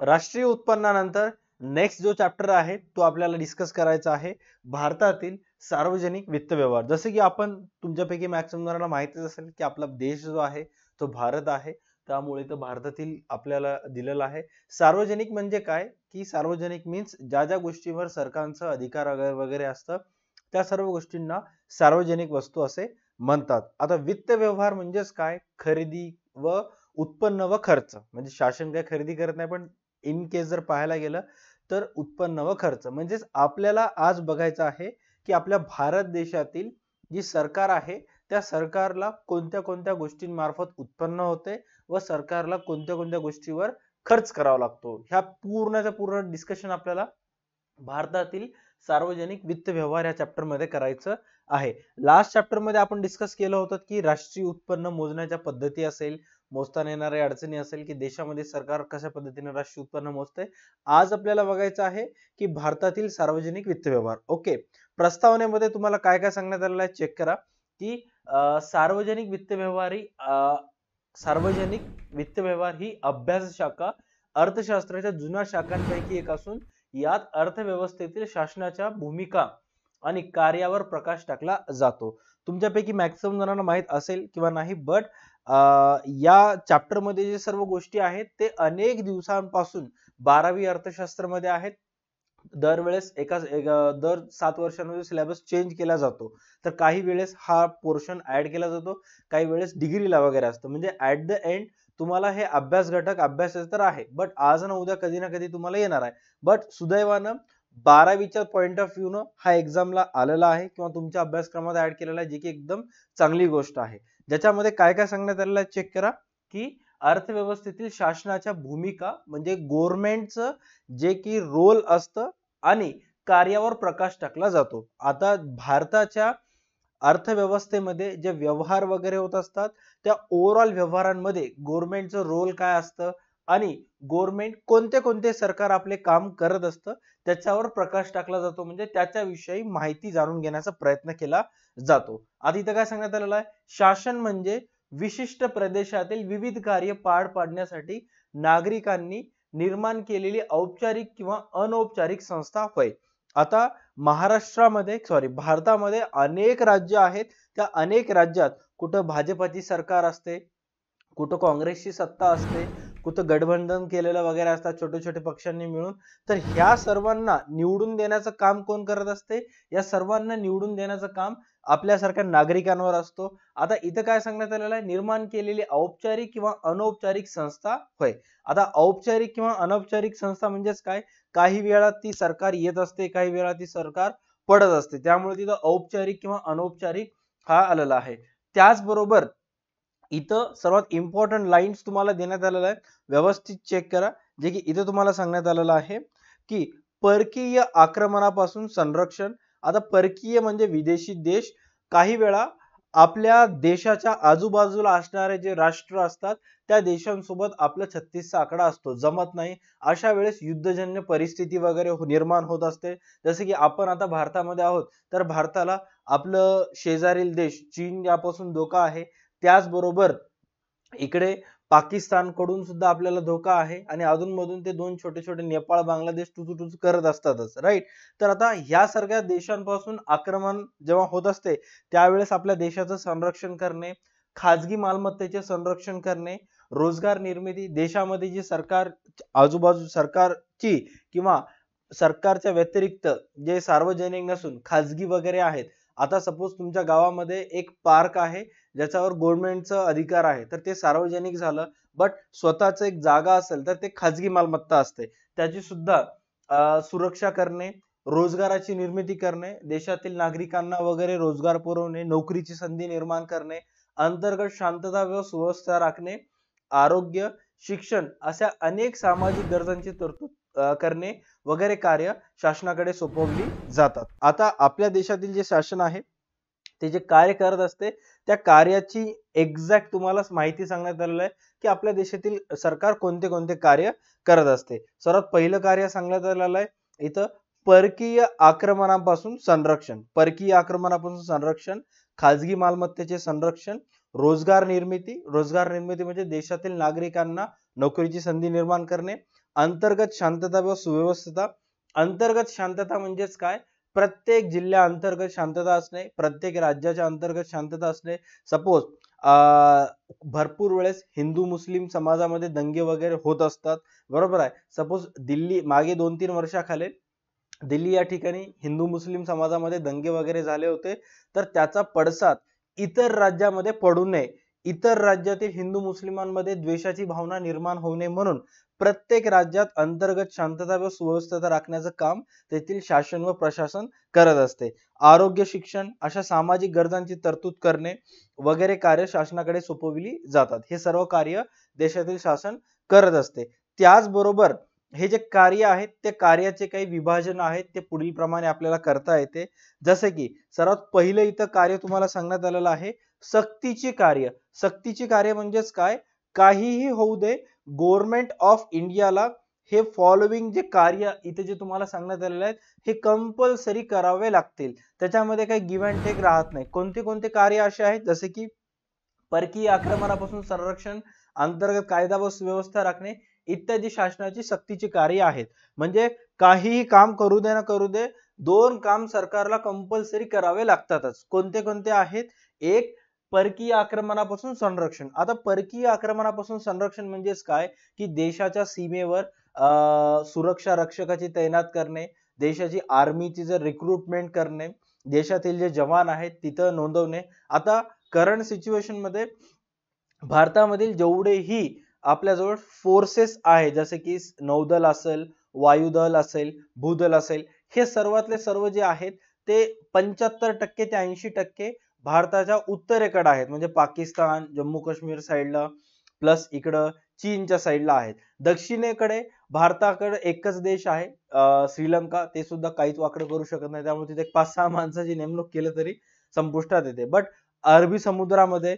राष्ट्रीय उत्पन्नानंतर नेक्स्ट जो चॅप्टर आहे तो आपल्याला डिस्कस करायचा आहे भारतातील सार्वजनिक वित्त व्यवहार। जसे की आपण तुमच्यापैकी मॅक्सिमम जणांना माहितीच असेल की आपला देश जो आहे तो भारत आहे, त्यामुळे तो भारतातील आपल्याला दिलेला आहे। सार्वजनिक म्हणजे काय की सार्वजनिक मीन्स ज्या ज्या गोष्टीवर सरकारचा अधिकार वगैरे असतं त्या सर्व गोष्टींना सार्वजनिक वस्तू असे म्हणतात। आता वित्त व्यवहार म्हणजेच काय, खरेदी व उत्पन्न व खर्च, म्हणजे शासन काय खरेदी करत नाही, पण इन केस जर पाहायला गेलं तर उत्पन्न व खर्च म्हणजेच आपल्याला आज बघायचं आहे की आपल्या भारत देशातील जी सरकार आहे त्या सरकारला कोणत्या कोणत्या गोष्टींमार्फत उत्पन्न होते व सरकारला कोणत्या कोणत्या गोष्टीवर खर्च करावा लागतो, ह्या पूर्णच्या पूर्ण डिस्कशन आपल्याला भारतातील सार्वजनिक वित्त व्यवहार या चॅप्टर मध्ये करायचं आहे। लास्ट चॅप्टर मध्ये आपण डिस्कस केलं होतं की राष्ट्रीय उत्पन्न मोजण्याच्या पद्धती असेल, मोजताना येणाऱ्या अडचणी असेल, की देशामध्ये सरकार कशा पद्धतीने राष्ट्रीय उत्पन्न मोजते। आज आपल्याला बघायचं आहे की भारतातील सार्वजनिक वित्त व्यवहार। ओके, प्रस्तावनेमध्ये तुम्हाला काय काय सांगण्यात आलेलं आहे चेक करा की सार्वजनिक वित्त व्यवहार ही अभ्यास शाखा अर्थशास्त्राच्या जुन्या शाखांपैकी एक असून यात अर्थव्यवस्थेतील शासनाच्या भूमिका आणि कार्यावर प्रकाश टाकला जातो। तुमच्यापैकी मॅक्सिमम जणांना माहित असेल किंवा नाही, बट या चॅप्टर मध्ये जे सर्व गोष्टी आहेत ते अनेक दिवसांपासून 12वी अर्थशास्त्र मध्ये आहेत। दरवेळेस दर 7 वर्षांमध्ये सिलेबस चेंज केला जातो, तर काही वेळेस हा पोर्शन ऍड केला जातो, काही वेळेस डिग्रीला वगैरे असतं। म्हणजे ऍट द एंड तुम्हाला हे अभ्यास घटक अभ्यासाचं तर आहे, बट आज ना उद्या कधी ना कधी तुम्हाला येणार आहे। बट सुदैवानं 12वीच्या पॉइंट ऑफ व्ह्यू न हा एक्झामला आलेला आहे किंवा तुमच्या अभ्यासक्रमात ऍड केलेला आहे, जी की एकदम चांगली गोष्ट आहे। ज्याच्यामध्ये काय काय सांगण्यात आलेलं आहे चेक करा की अर्थव्यवस्थेतील शासनाच्या भूमिका म्हणजे गव्हर्नमेंटचं जे की रोल असतं आणि कार्यावर प्रकाश टाकला जातो। आता भारताच्या अर्थव्यवस्थेमध्ये जे व्यवहार वगैरे होत असतात त्या ओव्हरऑल व्यवहारांमध्ये गव्हर्नमेंटचं रोल काय असतं आणि गव्हर्नमेंट कोणते कोणते सरकार आपले काम करत असतं त्याच्यावर प्रकाश टाकला जातो, म्हणजे त्याच्याविषयी माहिती जाणून घेण्याचा प्रयत्न केला जातो। आता इथं काय सांगण्यात आलेलं आहे, शासन म्हणजे विशिष्ट प्रदेशातील विविध कार्य पार पाडण्यासाठी नागरिकांनी निर्माण केलेली औपचारिक किंवा अनौपचारिक संस्था होय। आता भारतामध्ये अनेक राज्य आहेत, त्या अनेक राज्यात कुठं भाजपाची सरकार असते, कुठं काँग्रेसची सत्ता असते, कुठं गठबंधन केलेलं वगैरे असतात छोटे छोटे पक्षांनी मिळून। तर ह्या सर्वांना निवडून देण्याचं काम कोण करत असते, या सर्वांना निवडून देण्याचं काम आपल्यासारख्या नागरिकांवर असतो। आता इथं काय सांगण्यात आलेलं आहे, निर्माण केलेली औपचारिक किंवा अनौपचारिक संस्था होय। आता औपचारिक किंवा अनौपचारिक संस्था म्हणजेच काय, काही वेळा ती सरकार येत असते, काही वेळा ती सरकार पडत असते, त्यामुळे तिथं औपचारिक किंवा अनौपचारिक हा आलेला आहे। त्याचबरोबर इथं सर्वात इम्पॉर्टंट लाईन्स तुम्हाला देण्यात आलेल्या आहेत, व्यवस्थित चेक करा। जे की इथं तुम्हाला सांगण्यात आलेलं आहे की परकीय आक्रमणापासून संरक्षण। आता परकीय म्हणजे विदेशी देश, काही वेळा आपल्या देशाच्या आजूबाजूला असणारे जे राष्ट्र असतात त्या देशांसोबत आपला 36चा आकडा असतो, जमत नाही, अशा वेळेस युद्धजन्य परिस्थिती वगैरे निर्माण होत असते। जसे की आपण आता भारतामध्ये आहोत, तर भारताला आपलं शेजारील देश चीन यापासून धोका आहे, त्याचबरोबर इकडे पाकिस्तान कडून सुद्धा आपल्याला धोका आहे आणि अधूनमधून ते दोन छोटे छोटे नेपाळ बांगलादेश टुचू करत असतातच, राईट। तर आता ह्या सगळ्या देशांपासून आक्रमण जेव्हा होत असते त्यावेळेस आपल्या देशाचं संरक्षण करणे, खाजगी मालमत्तेचे संरक्षण करणे, रोजगार निर्मिती, देशामध्ये जी सरकार आजूबाजू सरकारची किंवा सरकारच्या व्यतिरिक्त जे सार्वजनिक नसून खाजगी वगैरे आहेत, आता सपोज तुमच्या गावामध्ये एक पार्क आहे ज्याच्यावर गव्हर्नमेंटचा अधिकार आहे, तर ते सार्वजनिक झालं। बट स्वतःच एक जागा असेल तर ते खाजगी मालमत्ता असते, त्याची सुद्धा सुरक्षा करणे, रोजगाराची निर्मिती करणे, देशातील नागरिकांना वगैरे रोजगार पुरवणे, नोकरीची संधी निर्माण करणे, अंतर्गत शांतता व सुव्यवस्था राखणे, आरोग्य, शिक्षण अशा अनेक सामाजिक गरजांची तरतूद करणे वगैरे कार्य शासनाकडे सोपवली जातात। आता आपल्या देशातील जे शासन आहे ते जे कार्य करत असते त्या कार्याची एक्झॅक्ट तुम्हाला माहिती सांगण्यात आलेलं आहे की आपल्या देशातील सरकार कोणते कोणते कार्य करत असते। सर्वात पहिलं कार्य सांगण्यात आलेलं आहे इथं, परकीय आक्रमणापासून संरक्षण, खाजगी मालमत्तेचे संरक्षण, रोजगार निर्मिती म्हणजे देशातील नागरिकांना नोकरीची संधी निर्माण करणे. अंतर्गत शांतता व सुव्यवस्था. अंतर्गत शांतता म्हणजेच काय, प्रत्येक जिल्ह्या अंतर्गत शांतता असणे, प्रत्येक राज्याच्या अंतर्गत शांतता असणे. सपोज भरपूर वेळेस हिंदू मुस्लिम समाजामध्ये दंगे वगैरे होत असतात, बरोबर आहे. सपोज दिल्ली मागे 2-3 वर्षाखाली दिल्ली या ठिकाणी हिंदू मुस्लिम समाजामध्ये दंगे वगैरे झाले होते, तर त्याचा पडसाद इतर राज्यामध्ये पडू नये, इतर राज्यातील हिंदू मुस्लिमांमध्ये द्वेषाची भावना निर्माण होऊ नये म्हणून प्रत्येक राज्यात अंतर्गत शांतता व सुव्यवस्था राखण्याचं काम तेथील शासन व प्रशासन करत असते. आरोग्य, शिक्षण अशा सामाजिक गरजांची तरतूद करणे वगैरे कार्य शासनाकडे सोपविली जातात. हे सर्व कार्य देशातील शासन करत असते. त्याचबरोबर हे जे कार्य आहेत ते कार्याचे काही विभाजन आहेत ते पुढील प्रमाणे आपल्याला करता येते. जसे की सर्वात पहिलं इथं कार्य तुम्हाला सांगण्यात आलेलं आहे सक्तीची कार्य. सक्तीची कार्य म्हणजेच काय, काहीही होऊ दे गव्हर्नमेंट ऑफ इंडियाला हे फॉलोइंग जे कार्य इथे जे तुम्हाला सांगण्यात आलेले आहेत हे कंपल्सरी करावे लागतील. त्याच्यामध्ये काही गिव्ह अँड टेक राहत नाही. कोणते कोणते कार्य असे आहेत, जसे की परकीय आक्रमणापासून संरक्षण, अंतर्गत कायदा व सुव्यवस्था राखणे इत्यादी शासनाची सक्तीची कार्य आहेत. म्हणजे काहीही काम करू दे ना करू दे, दोन काम सरकारला कंपल्सरी करावे लागतातच. कोणते कोणते आहेत, एक परकीय आक्रमणापासून संरक्षण. आता परकीय आक्रमणापासून संरक्षण म्हणजेच काय, की देशाच्या सीमेवर सुरक्षा रक्षकाची तैनात करणे, देशाची आर्मीची जर रिक्रुटमेंट करणे, देशातील जे जवान आहेत तिथं नोंदवणे. आता करंट सिच्युएशन मध्ये भारतामधील जेवढेही आपल्याजवळ फोर्सेस आहे, जसे की नौदल असेल, वायुदल असेल, भूदल असेल, हे सर्वातले सर्व जे आहेत ते 75% ते 80% भारताच्या उत्तरेकडे आहेत. म्हणजे पाकिस्तान, जम्मू काश्मीर साईडला प्लस इकडं चीनच्या साईडला आहेत. दक्षिणेकडे भारताकडे एकच देश आहे श्रीलंका, ते सुद्धा काहीच वाकडं करू शकत नाही, त्यामुळे तिथे 5-6 माणसाची नेमणूक केलं तरी संपुष्टात येते. बट अरबी समुद्रामध्ये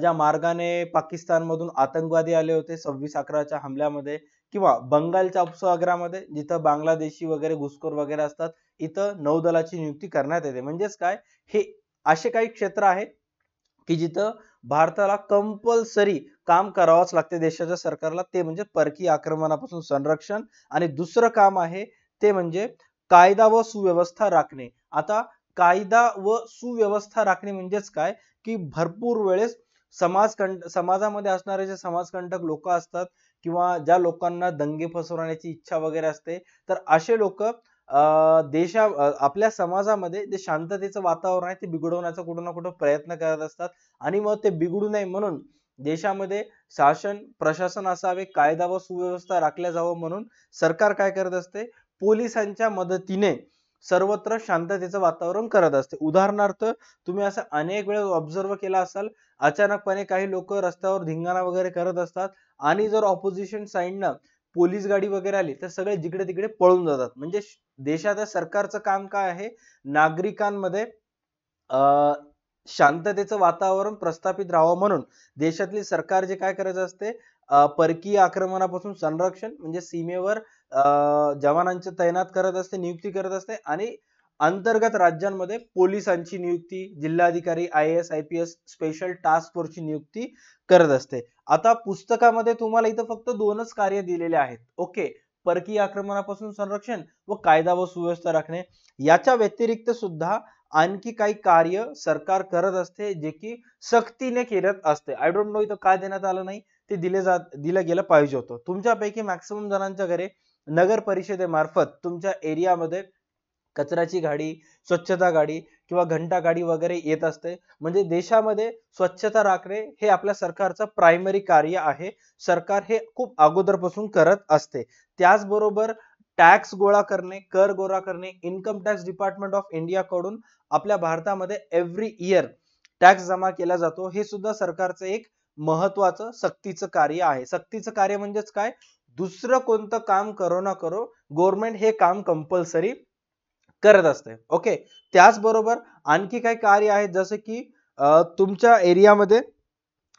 ज्या मार्गाने पाकिस्तान मधून आतंकवादी आले होते 26/11च्या हमल्यामध्ये, किंवा बंगालच्या उपसागरामध्ये जिथं बांगलादेशी वगैरे घुसखोर वगैरे असतात, इथं नौदलाची नियुक्ती करण्यात येते. म्हणजेच काय, हे असे काही क्षेत्र आहेत की जिथं भारताला कंपल्सरी काम करावंच लागते देशाच्या सरकारला, ते म्हणजे परकीय आक्रमणापासून संरक्षण. आणि दुसरं काम आहे ते म्हणजे कायदा व सुव्यवस्था राखणे. आता कायदा व सुव्यवस्था राखणे म्हणजेच काय, की भरपूर वेळेस समाजामध्ये असणारे जे समाजकंटक लोक असतात, किंवा ज्या लोकांना दंगे फसवण्याची इच्छा वगैरे असते, तर असे लोक आपल्या समाजामध्ये जे शांततेचं वातावरण आहे ते बिघडवण्याचा कुठं ना कुठं प्रयत्न करत असतात. आणि मग ते बिघडू नये म्हणून देशामध्ये शासन प्रशासन असावे, कायदा व सुव्यवस्था राखल्या जावं म्हणून सरकार काय करत असते, पोलिसांच्या मदतीने सर्वत्र शांततेचं वातावरण करत असते. उदाहरणार्थ तुम्ही असं अनेक वेळा ऑब्झर्व केला असाल, अचानकपणे काही लोक रस्त्यावर धिंगाणा वगैरे करत असतात, आणि जर ऑपोजिशन साइडनं पोलीस गाडी वगैरे आली तर सगळे जिकडे तिकडे पळून जातात. म्हणजे देशाच्या सरकारचं काम काय आहे, नागरिकांमध्ये शांततेचं वातावरण प्रस्थापित राहावं म्हणून देशातली सरकार जे काय करायचं असते, परकीय आक्रमणापासून संरक्षण म्हणजे सीमेवर जवानांची तैनात करत असते, नियुक्ती करत असते, आणि अंतर्गत राज्यांमध्ये पोलिसांची नियुक्ती, जिल्हाधिकारी, IAS IPS स्पेशल टास्क फोर्सची नियुक्ती करत असते. आता पुस्तकामध्ये तुम्हाला इथं फक्त 2च कार्य दिलेले आहेत. ओके, परकीय आक्रमणापासून संरक्षण व कायदा व सुव्यवस्था राखणे. याच्या व्यतिरिक्त सुद्धा आणखी काही कार्य सरकार करत असते जे की सक्तीने केलं असते. आय डोंट नो इथं काय देण्यात आलं नाही, ते दिलं गेलं पाहिजे होतं. तुमच्यापैकी मॅक्सिमम जणांच्या घरी नगर परिषदेमार्फत तुमच्या एरियामध्ये कचऱ्याची गाडी, स्वच्छता गाडी किंवा घंटा गाडी वगैरे येत असते. म्हणजे देशामध्ये स्वच्छता राखणे हे आपल्या सरकारचं प्रायमरी कार्य आहे. सरकार हे खूप अगोदरपासून करत असते. त्याचबरोबर टॅक्स गोळा करणे, कर गोळा करणे, income tax department of India कडून आपल्या भारतामध्ये एव्हरी इयर टॅक्स जमा केला जातो. हे सुद्धा सरकारचं एक महत्वाचं सक्तीचं कार्य आहे. सक्तीचं कार्य म्हणजेच काय, दुसरं कोणतं काम करो ना करो, गव्हर्नमेंट हे काम कंपल्सरी करत असते. ओके, त्याचबरोबर आणखी काही कार्य आहेत, जसे की तुमच्या एरियामध्ये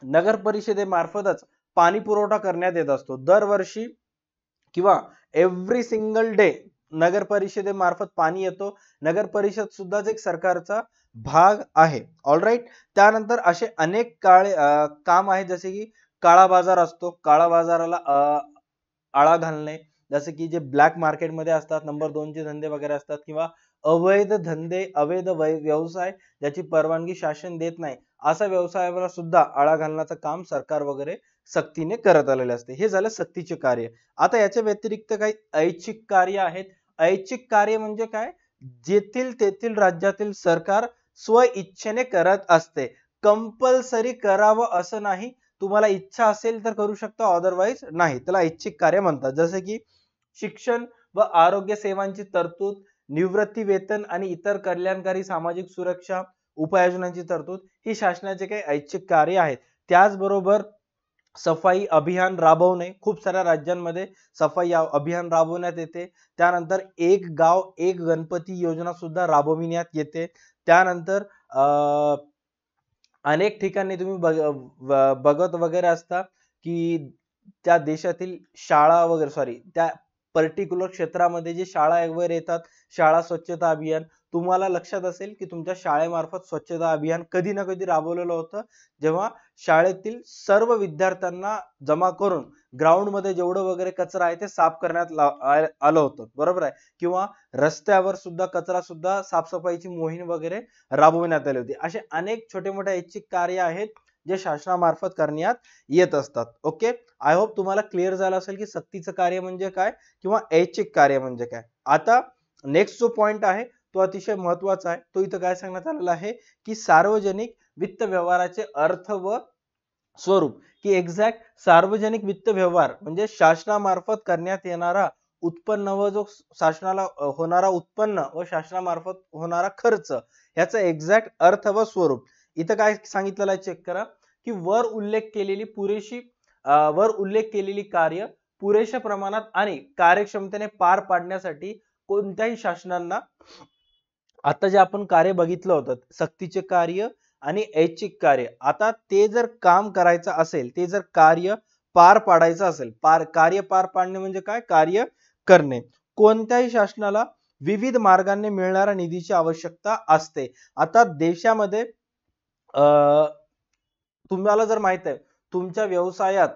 नगर परिषदेमार्फतच पाणी पुरवठा करण्यात येत असतो दरवर्षी, किंवा एव्हरी सिंगल डे नगर परिषदेमार्फत पाणी येतो. नगर परिषद सुद्धा एक सरकारचा भाग आहे. ऑलराईट. त्यानंतर असे अनेक काम आहेत जसे की काळा बाजार असतो. काळा बाजाराला आळा घालणे, जसे की जे ब्लॅक मार्केटमध्ये असतात, नंबर 2 चे धंदे वगैरे असतात किंवा अवैध धंदे, अवैध व्यवसाय ज्याची परवानगी शासन देत नाही, अशा व्यवसायावर सुद्धा आळा घालण्याचं काम सरकार वगैरे सक्तीने करत आलेले असते. हे झालं सक्तीचे कार्य. आता याच्या व्यतिरिक्त काही ऐच्छिक कार्य आहेत. ऐच्छिक कार्य म्हणजे काय? जेथील तेथील राज्यातील सरकार स्व इच्छेने करत असते. कंपल्सरी करावं असं नाही. तुम्हाला इच्छा असेल तर करू शकता, अदरवाईज नाही. त्याला ऐच्छिक कार्य म्हणतात. जसे की शिक्षण व आरोग्य सेवांची तरतूद, निवृत्ती वेतन आणि इतर कल्याणकारी सामाजिक सुरक्षा उपाययोजनांची तरतूद ही शासनाचे काही ऐच्छिक कार्य आहेत. त्याचबरोबर सफाई अभियान राबवणे, खूप साऱ्या राज्यांमध्ये सफाई अभियान राबवण्यात येते. त्यानंतर एक गाव एक गणपती योजना सुद्धा राबविण्यात येते. त्यानंतर अनेक ठिकाणी तुम्ही बघत वगैरे असता की त्या देशातील शाळा वगैरे त्या पर्टिक्युलर क्षेत्रामध्ये जे शाळा वगैरे येतात, शाळा स्वच्छता अभियान, तुम्हाला लक्षात असेल की तुमच्या शाळेमार्फत स्वच्छता अभियान कधी ना कधी राबवलेलं होतं, जेव्हा शाळेतील सर्व विद्यार्थ्यांना जमा करून ग्राउंड मध्ये जेवढं वगैरे कचरा आहे ते साफ करण्यात आलं होतं, बरोबर आहे. किंवा रस्त्यावर सुद्धा कचरा सुद्धा साफसफाईची मोहीम वगैरे राबवण्यात आली होती. असे अनेक छोटे मोठे ऐच्छिक कार्य आहेत जे शासनामार्फत करण्यात येत असतात. ओके, आय होप तुम्हाला क्लिअर झालं असेल की सक्तीचं कार्य म्हणजे काय किंवा ऐच्छिक कार्य म्हणजे काय. आता नेक्स्ट जो पॉइंट आहे तो अतिशय महत्वाचा आहे. तो इथं काय सांगण्यात आलेला आहे की सार्वजनिक वित्त व्यवहाराचे अर्थ व स्वरूप, की एक्झॅक्ट सार्वजनिक वित्त व्यवहार म्हणजे शासनामार्फत करण्यात येणारा उत्पन्न व जो शासनाला होणारा उत्पन्न व शासनामार्फत होणारा खर्च, याचा एक्झॅक्ट अर्थ व स्वरूप. इथं काय सांगितलेलं आहे चेक करा की वर उल्लेख केलेली कार्य पुरेशा प्रमाणात आणि कार्यक्षमतेने पार पाडण्यासाठी कोणत्याही शासनांना, आता जे आपण कार्य बघितलं होतं सक्तीचे कार्य आणि ऐच्छिक कार्य, आता ते जर काम करायचं असेल, ते जर कार्य पार पाडायचं असेल, कार्य पार पाडणे म्हणजे काय? कार्य करणे. कोणत्याही शासनाला विविध मार्गाने मिळणाऱ्या निधीची आवश्यकता असते. आता देशामध्ये तुम्हाला जर माहित आहे तुमच्या व्यवसायात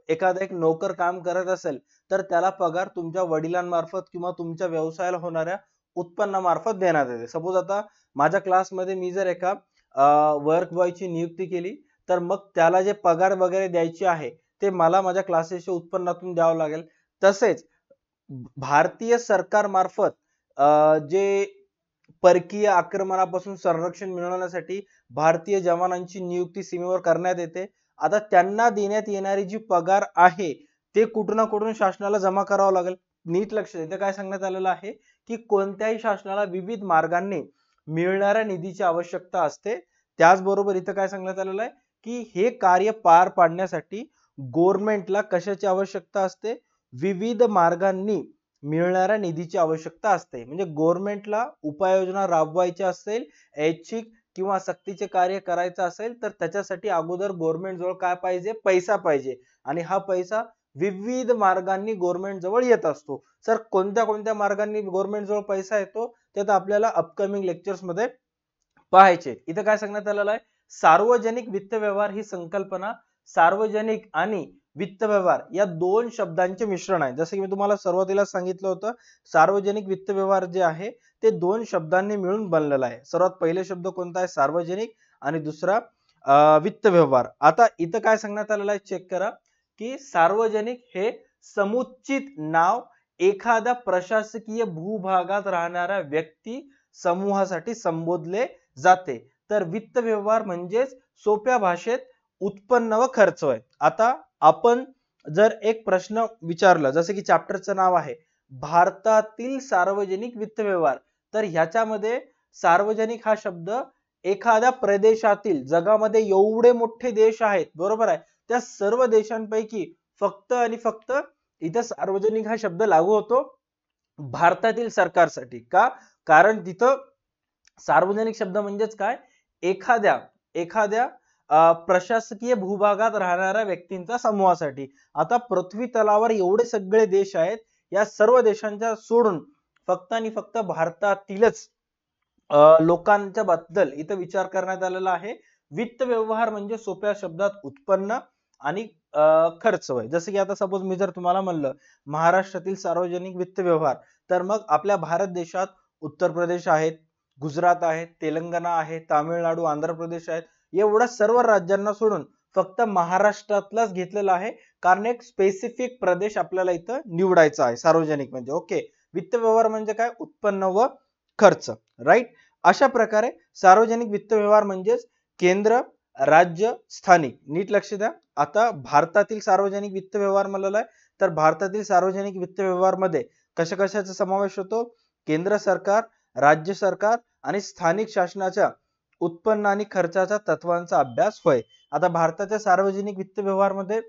एखादा एक नोकर काम करत असेल तर त्याला पगार तुमच्या वडिलांमार्फत किंवा तुमच्या व्यवसायाला होणाऱ्या उत्पन्नामार्फत देण्यात येते. सपोज आता माझ्या क्लासमध्ये मी जर एका वर्क बॉयची नियुक्ती केली तर मग त्याला जे पगार वगैरे द्यायची आहे ते मला माझ्या क्लासेसच्या उत्पन्नातून द्यावं लागेल. तसेच भारतीय सरकारमार्फत जे परकीय आक्रमणापासून संरक्षण मिळवण्यासाठी भारतीय जवानांची नियुक्ती सीमेवर करण्यात येते. आता त्यांना देण्यात येणारी जी पगार आहे ते कुठून ना कुठून शासनाला जमा करावं लागेल. नीट लक्ष द्या, इथे काय सांगण्यात आलेलं आहे की कोणत्याही शासनाला विविध मार्गांनी मिळणाऱ्या निधीची आवश्यकता असते. त्याचबरोबर इथं काय सांगण्यात आलेलं आहे की हे कार्य पार पाडण्यासाठी गव्हर्नमेंटला कशाची आवश्यकता असते? विविध मार्गांनी मिळणाऱ्या निधीची आवश्यकता असते. म्हणजे गव्हर्नमेंटला उपाययोजना राबवायच्या असेल, ऐच्छिक किंवा सक्तीचे कार्य करायचं असेल तर त्याच्यासाठी अगोदर गव्हर्नमेंट जवळ काय पाहिजे? पैसा पाहिजे. आणि हा पैसा विविध मार्गांनी गव्हर्नमेंट जवळ येत असतो. सर कोणत्या कोणत्या मार्गांनी गव्हर्नमेंट जवळ पैसा येतो ते तर आपल्याला अपकमिंग लेक्चर्स मध्ये पाहायचे. इथं काय सांगण्यात आलेलं आहे? सार्वजनिक वित्त व्यवहार ही संकल्पना सार्वजनिक आणि वित्त व्यवहार या दोन शब्दांचे मिश्रण आहे. जसं की मी तुम्हाला सुरुवातीला सांगितलं होतं, सार्वजनिक वित्त व्यवहार जे आहे ते दोन शब्दांनी मिळून बनलेला आहे. सर्वात पहिले शब्द कोणता आहे? सार्वजनिक, आणि दुसरा वित्त व्यवहार. आता इथं काय सांगण्यात आलेलं आहे चेक करा की सार्वजनिक हे समुचित नाव एखाद्या प्रशासकीय भूभागात राहणाऱ्या व्यक्ती समूहासाठी संबोधले जाते. तर वित्त व्यवहार म्हणजेच सोप्या भाषेत उत्पन्न व खर्च आहे. आता आपण जर एक प्रश्न विचारला, जसे की चॅप्टरचं नाव आहे भारतातील सार्वजनिक वित्त व्यवहार, तर ह्याच्यामध्ये सार्वजनिक हा शब्द एखाद्या प्रदेशातील, जगामध्ये एवढे मोठे देश आहेत बरोबर आहे, त्या सर्व देशांपैकी फक्त आणि फक्त इथं सार्वजनिक हा शब्द लागू होतो भारतातील सरकारसाठी. का? कारण तिथं सार्वजनिक शब्द म्हणजेच काय? एखाद्या प्रशासकीय भूभागात राहणाऱ्या व्यक्तींच्या समूहासाठी. आता पृथ्वी तलावर एवढे सगळे देश आहेत, या सर्व देशांच्या सोडून फक्त आणि फक्त भारतातीलच लोकांच्या बद्दल इथं विचार करण्यात आलेला आहे. वित्त व्यवहार म्हणजे सोप्या शब्दात उत्पन्न आणि खर्च होय. जसं की आता सपोज मी जर तुम्हाला म्हणलं महाराष्ट्रातील सार्वजनिक वित्त व्यवहार, तर मग आपल्या भारत देशात उत्तर प्रदेश आहेत, गुजरात आहे, तेलंगणा आहे, तामिळनाडू, आंध्र प्रदेश आहेत, एवढ्या सर्व राज्यांना सोडून फक्त महाराष्ट्रातलाच घेतलेला आहे, कारण एक स्पेसिफिक प्रदेश आपल्याला इथं निवडायचा आहे सार्वजनिक म्हणजे. ओके, वित्त व्यवहार म्हणजे काय? उत्पन्न व खर्च, राईट. अशा प्रकारे सार्वजनिक वित्त व्यवहार म्हणजेच केंद्र, राज्य, स्थानिक. नीट लक्ष द्या. आता भारतातील सार्वजनिक वित्त व्यवहार म्हणलेला आहे, तर भारतातील सार्वजनिक वित्त व्यवहार मध्ये कशा कशाचा समावेश होतो? केंद्र सरकार, राज्य सरकार आणि स्थानिक शासनाच्या उत्पन्न आणि खर्चाच्या तत्वांचा अभ्यास होय. आता भारताच्या सार्वजनिक वित्त व्यवहार मध्ये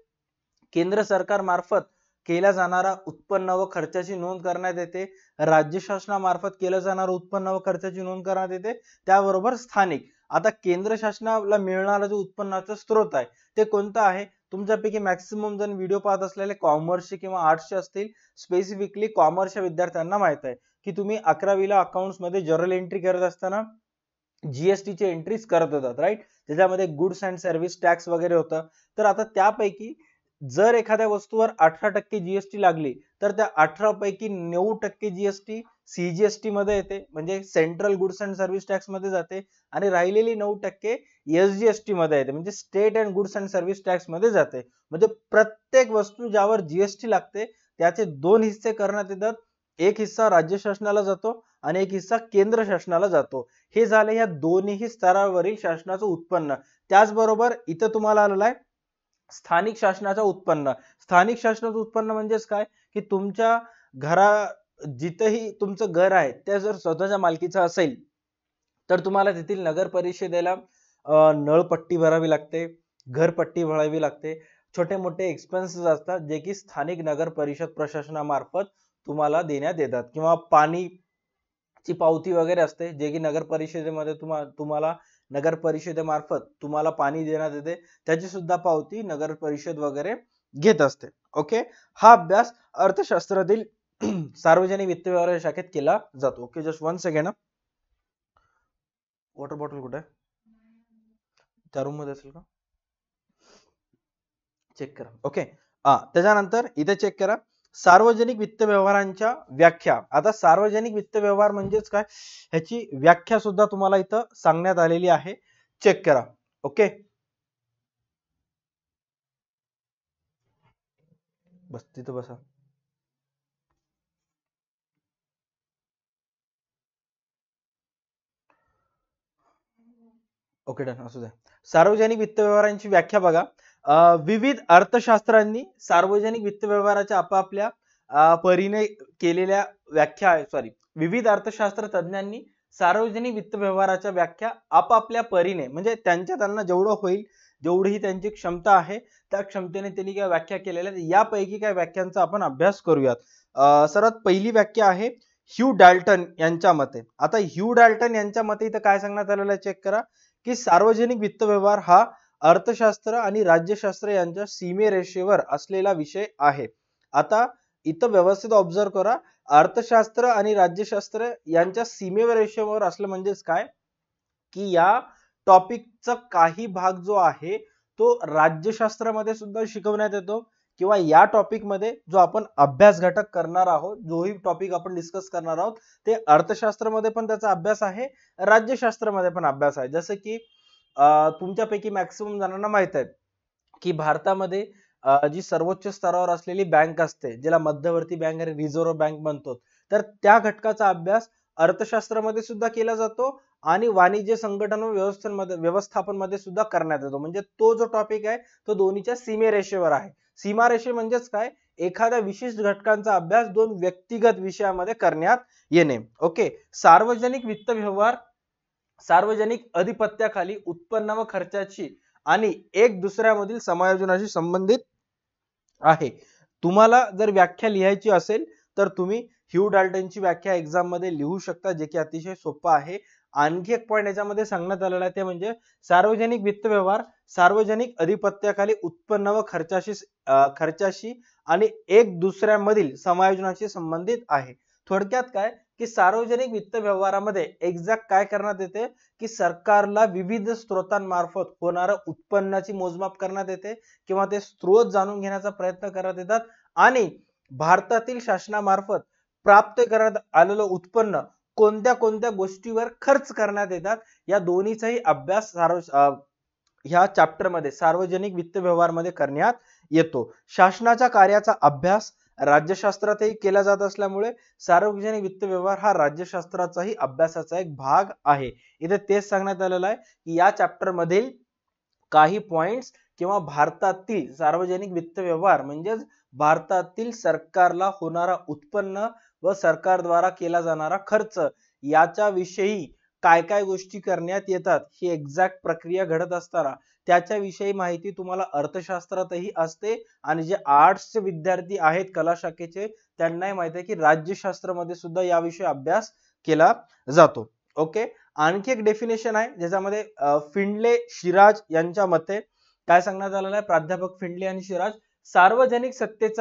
केंद्र सरकार मार्फत केल्या जाणारा उत्पन्न व खर्चाची नोंद करण्यात येते, राज्य शासनामार्फत केलं जाणारं उत्पन्न व खर्चाची नोंद करण्यात येते, त्याबरोबर स्थानिक. आता केंद्र शासनाला मिळणारा जो उत्पन्नाचा स्रोत आहे ते कोणता आहे? तुमच्यापैकी मॅक्सिमम जण व्हिडिओ पाहत असलेले कॉमर्सचे किंवा आर्ट्सचे असतील. स्पेसिफिकली कॉमर्सच्या विद्यार्थ्यांना माहित आहे की तुम्ही 11वीला अकाउंट्स मध्ये जर्नल एंट्री करत असताना जीएसटी ची एंट्रीज करत होतात, राईट. त्याच्यामध्ये गुड्स अँड सर्व्हिस टॅक्स वगैरे होतं. तर आता त्यापैकी जर एखाद्या वस्तूवर 18% जीएसटी लागली तर त्या 18 पैकी 9% जीएसटी सीजीएसटी मध्ये येते, म्हणजे central goods and service tax मध्ये जाते, आणि राहिलेली 9% एसजीएसटी मध्ये येते, म्हणजे state and goods and service tax मध्ये जाते. म्हणजे प्रत्येक वस्तू ज्यावर जीएसटी लागते त्याचे दोन हिस्से करण्यात येतात. एक हिस्सा राज्य शासनाला जातो आणि एक हिस्सा केंद्र शासनाला जातो. हे झाले या दोन्ही स्तरावरील शासनाचं उत्पन्न. त्याचबरोबर इथं तुम्हाला आलेलं आहे स्थानिक शासनाचं उत्पन्न. स्थानिक शासनाचं उत्पन्न म्हणजेच काय? की तुमच्या घरा जिथेही तुमचं घर आहे ते जर स्वतःच्या मालकीचं असेल तर तुम्हाला तेथील नगर परिषदेला नळपट्टी भरावी लागते, घरपट्टी भरावी लागते. छोटे मोठे एक्सपेन्सेस असतात जे की स्थानिक नगर परिषद प्रशासनामार्फत तुम्हाला देण्यात येतात, किंवा पाणी ची पावती वगैरे असते जे की नगर परिषदेमध्ये तुम्हाला नगर परिषदेमार्फत तुम्हाला पाणी देण्यात येते, त्याची सुद्धा पावती नगर परिषद वगैरे घेत असते. ओके, हा अभ्यास अर्थशास्त्रातील सार्वजनिक वित्त व्यवहार शाखेत केला जातो. Okay, just 1 second. Water bottle कुठे आहे? त्या रूम मध्ये असेल का? चेक करा. ओके, त्याच्यानंतर इथे चेक करा सार्वजनिक वित्त व्यवहारांच्या व्याख्या. आता सार्वजनिक वित्त व्यवहार म्हणजेच काय ह्याची व्याख्या सुद्धा तुम्हाला इथं सांगण्यात आलेली आहे. चेक करा. ओके, बस तिथं बसा. Okay, done. असू द्या. सार्वजनिक वित्त व्यवहारांची व्याख्या बघा. विविध अर्थशास्त्रांनी सार्वजनिक वित्त व्यवहाराच्या आपापल्या परीने केलेल्या व्याख्या, सॉरी, विविध अर्थशास्त्र तज्ञांनी सार्वजनिक वित्त व्यवहाराच्या व्याख्या आपापल्या परीने, म्हणजे त्यांना जेवढं होईल, जेवढी त्यांची क्षमता आहे त्या क्षमतेने त्यांनी काय व्याख्या केलेल्या, यापैकी काय व्याख्यांचा आपण अभ्यास करूयात. सर्वात पहिली व्याख्या आहे ह्यू डाल्टन यांच्या मते. आता ह्यू डाल्टन यांच्या मते इथं काय सांगण्यात आलेलं आहे चेक करा, की सार्वजनिक वित्त व्यवहार हा अर्थशास्त्र आणि राज्यशास्त्र यांच्या सीमेरेषेवर असलेला विषय आहे. आता इथं व्यवस्थित ऑब्झर्व करा, अर्थशास्त्र आणि राज्यशास्त्र यांच्या सीमेरेषेवर असलं म्हणजेच काय, की या टॉपिकचा काही भाग जो आहे तो राज्यशास्त्रामध्ये सुद्धा शिकवण्यात येतो, किंवा या टॉपिक मध्ये जो आपण अभ्यास घटक करणार आहोत, जोही टॉपिक आपण डिस्कस करणार आहोत ते अर्थशास्त्रामध्ये पण त्याचा अभ्यास आहे, राज्यशास्त्रामध्ये पण अभ्यास आहे. जसं की तुमच्यापैकी मॅक्सिमम जणांना माहित आहे की भारतामध्ये जी सर्वोच्च स्तरावर असलेली बँक असते, ज्याला मध्यवर्ती बँक आणि रिझर्व्ह बँक म्हणतो, तर त्या घटकाचा अभ्यास अर्थशास्त्रामध्ये सुद्धा केला जातो आणि वाणिज्य संघटन व्यवस्थापन मध्ये सुद्धा करण्यात येतो. म्हणजे तो जो टॉपिक आहे तो दोन्हीच्या सीमेरेषेवर आहे. सीमारेषे म्हणजेच काय, एखाद्या विशिष्ट घटकांचा अभ्यास दोन व्यक्तिगत विषयामध्ये करण्यात येणे. ओके, सार्वजनिक वित्त व्यवहार सार्वजनिक अधिपत्याखाली उत्पन्न व खर्चाची आणि एक दुसऱ्यामधील समायोजनाशी संबंधित आहे. तुम्हाला जर व्याख्या लिहायची असेल तर तुम्ही ह्यू डाल्टनची व्याख्या एक्झाम मध्ये लिहू शकता, जे की अतिशय सोपं आहे. आणखी एक पॉइंट याच्यामध्ये सांगण्यात आलेला आहे ते म्हणजे सार्वजनिक वित्त व्यवहार सार्वजनिक अधिपत्याखाली उत्पन्न व खर्चाशी आणि एक दुसऱ्यामधील समायोजनाशी संबंधित आहे. थोडक्यात काय की सार्वजनिक वित्त व्यवहारामध्ये एक्झॅक्ट काय करण्यात येते की सरकारला विविध स्रोतांमार्फत होणाऱ्या उत्पन्नाची मोजमाप करण्यात येते किंवा ते स्रोत जाणून घेण्याचा प्रयत्न करण्यात येतात आणि भारतातील शासनामार्फत प्राप्त करण्यात आलेलं उत्पन्न कोणत्या कोणत्या गोष्टीवर खर्च करण्यात येतात या दोन्हीचाही अभ्यास ह्या चॅप्टर मध्ये सार्वजनिक वित्त व्यवहार मध्ये करण्यात येतो. शासनाच्या कार्याचा अभ्यास राज्यशास्त्रातही केला जात असल्यामुळे सार्वजनिक वित्त व्यवहार हा राज्यशास्त्राचाही अभ्यासाचा एक भाग आहे. इथे तेच सांगण्यात आलेलं आहे की या चॅप्टर मधील काही पॉइंट्स किंवा भारतातील सार्वजनिक वित्त व्यवहार म्हणजेच भारतातील सरकारला होणारा उत्पन्न व सरकारद्वारा केला जाणारा खर्च याच्या विषयी काय काय गोष्टी करण्यात येतात ही एक्झॅक्ट प्रक्रिया घडत असताना त्याच्याविषयी माहिती तुम्हाला अर्थशास्त्रातही असते आणि जे आर्ट्सचे विद्यार्थी आहेत कला शाखेचे त्यांनाही माहिती आहे की राज्यशास्त्रामध्ये सुद्धा याविषयी अभ्यास केला जातो. ओके, आणखी एक डेफिनेशन आहे ज्याच्यामध्ये फिंडले शिराज यांच्या मते काय सांगण्यात आलेलं आहे, प्राध्यापक फिंडले आणि शिराज, सार्वजनिक सत्तेचा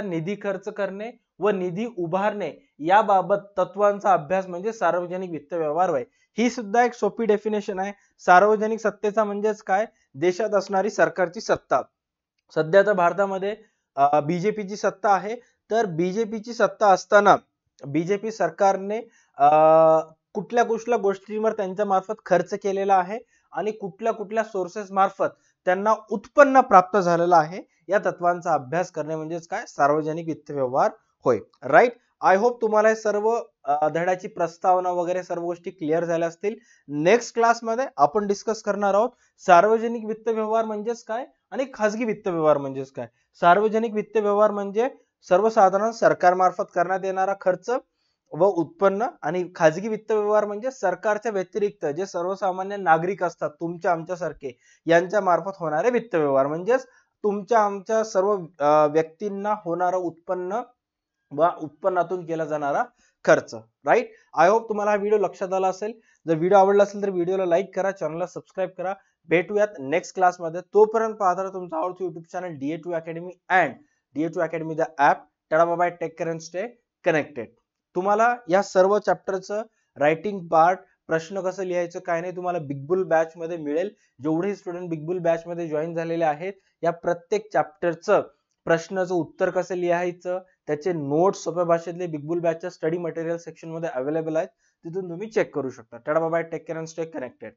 निधी खर्च करणे व निधी उभारणे याबाबत तत्वांचा अभ्यास म्हणजे सार्वजनिक वित्त व्यवहार होय. ही सुद्धा एक सोपी डेफिनेशन आहे. सार्वजनिक सत्तेचा म्हणजेच काय, देशात असणारी सरकारची सत्ता. सध्या तर भारतामध्ये बीजेपीची सत्ता आहे, तर बीजेपीची सत्ता असताना बीजेपी सरकारने कुठल्या कुठल्या गोष्टींवर त्यांच्या मार्फत खर्च केलेला आहे आणि कुठल्या कुठल्या सोर्सेस मार्फत त्यांना उत्पन्न प्राप्त झालेलं आहे या तत्वांचा अभ्यास करणे म्हणजेच काय, सार्वजनिक वित्त व्यवहार होय. राईट, आय होप तुम्हाला हे सर्व धड्याची प्रस्तावना वगैरे सर्व गोष्टी क्लिअर झाल्या असतील. नेक्स्ट क्लास मध्ये आपण डिस्कस करणार आहोत सार्वजनिक वित्त व्यवहार म्हणजेच काय आणि खाजगी वित्त व्यवहार म्हणजेच काय. सार्वजनिक वित्त व्यवहार म्हणजे सर्वसाधारण सरकारमार्फत करण्यात येणारा खर्च व उत्पन्न आणि खाजगी वित्त व्यवहार म्हणजे सरकारच्या व्यतिरिक्त जे सर्वसामान्य नागरिक असतात तुमच्या आमच्यासारखे यांच्या मार्फत होणारे वित्त व्यवहार म्हणजेच तुमच्या आमच्या सर्व व्यक्तींना होणारं उत्पन्न व उत्पन्नातून केला जाणारा खर्च. राईट, आय होप तुम्हाला हा व्हिडिओ लक्षात आला असेल. जर व्हिडिओ आवडला असेल तर व्हिडिओला लाईक करा, चॅनलला सबस्क्राईब करा. भेटूयात नेक्स्ट क्लास मध्ये. तोपर्यंत पाहता राहा तुमचा आवडता YouTube channel DA2 academy and DA2 academy the app. Tata bye bye, take care and stay connected. तुम्हाला या सर्व चॅप्टरचं रायटिंग पार्ट, प्रश्न कसं लिहायचं काय नाही तुम्हाला बिग बुल बॅच मध्ये मिळेल. जेवढे स्टुडंट बिग बुल बॅच मध्ये जॉईन झालेले आहेत या प्रत्येक चॅप्टरचं प्रश्नाचं उत्तर कसं लिहायचं त्याचे नोट्स सोप्या भाषेतले बिग बुल बॅचच्या स्टडी मटेरियल सेक्शन मध्ये अवेलेबल आहेत, तिथून तुम्ही चेक करू शकता. Tata bye bye, take care and stay connected.